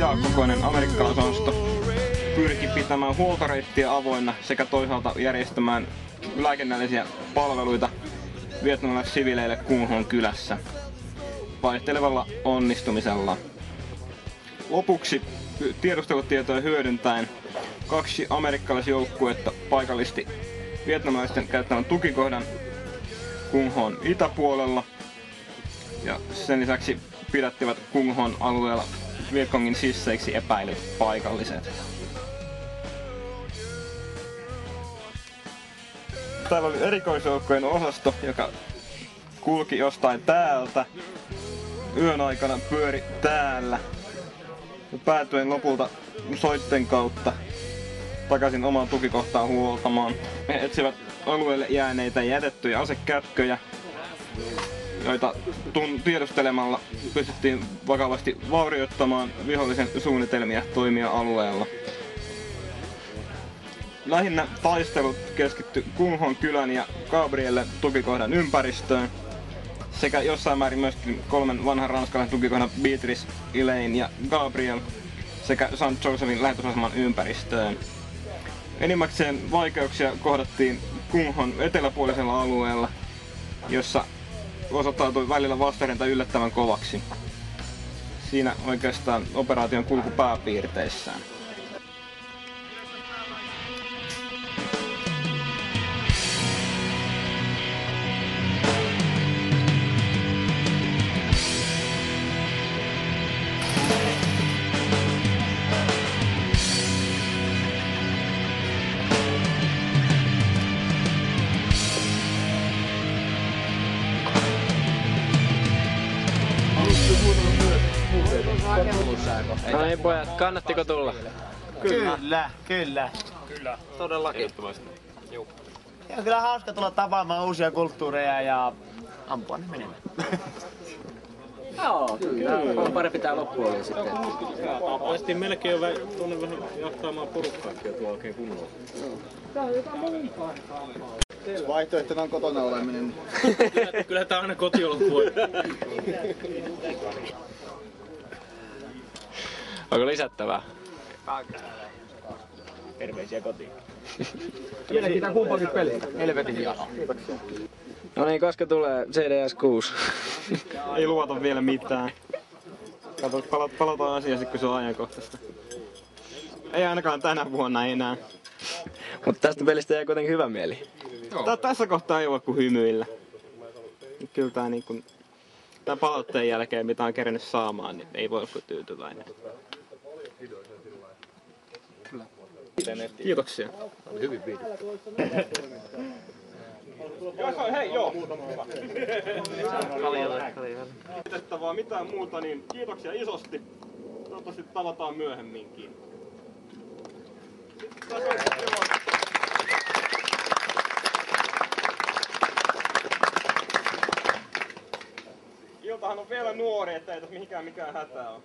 vajaakokoinen amerikkalaisosasto pyrki pitämään huoltoreittiä avoinna sekä toisaalta järjestämään lääkinnällisiä palveluita vietnamilaissiviileille Kung Hon kylässä vaihtelevalla onnistumisella. Lopuksi tiedustelutietoja hyödyntäen 2 amerikkalaisjoukkuetta paikallisti vietnamilaisten käyttämän tukikohdan Kung Hon itäpuolella ja sen lisäksi pidättivät Kung Hon alueella Vietcongin sisseiksi epäilyt paikalliset. Täällä oli erikoisjoukkojen osasto, joka kulki jostain täältä. Yön aikana pyöri täällä. Päätyen lopulta soitten kautta takaisin omaan tukikohtaan huoltamaan. He etsivät alueelle jääneitä jätettyjä asekätköjä, joita tiedustelemalla pystyttiin vakavasti vaurioittamaan vihollisen suunnitelmia toimia alueella. Lähinnä taistelut keskittyi Kung Hon kylän ja Gabriellen tukikohdan ympäristöön sekä jossain määrin myöskin 3 vanhan ranskalaisen tukikohdan Beatrice, Elaine ja Gabriel sekä St. Josephin lähetysaseman ympäristöön. Enimmäkseen vaikeuksia kohdattiin Kung Hon eteläpuolisella alueella, jossa osoittautui välillä vastarinta yllättävän kovaksi. Siinä oikeastaan operaation kulku pääpiirteissään. No niin pojat, kannattiko tulla? Kyllä. Todellakin. Ja on kyllä hauska tulla tapaamaan uusia kulttuureja ja ampua ne menemään. Joo, kyllä. On parempi tää loppu oli sitten. Päästiin melkein jo tuonne vähän jahtaamaan porukkaakin tuolla oikein kunnolla. Vaihtoehtona on kotona oleminen. Kyllä tää aina kotiolot voi. Onko lisättävää? Terveisiä kotiin. Mielenkiintoinen kumpakin peli. Helvetin hienoa. No niin, koska tulee CDS 6? Ei luvata vielä mitään. Palataan asiaan kun se on ajankohtaista. Ei ainakaan tänä vuonna enää. Mutta tästä pelistä jäi kuitenkin hyvä mieli. Tässä kohtaa ei voi kuin hymyillä. Kyllä tää niinku... Tän palautteen jälkeen mitä on kerennyt saamaan, niin ei voi olla kuin tyytyväinen. Kiitoksia. Oli hyvin viihdyttävää. Hei, joo. Kiitettävää mitään muuta, niin kiitoksia isosti. Toivottavasti tavataan myöhemminkin. Iltahan on vielä nuori, ettei tässä mikään hätää ole.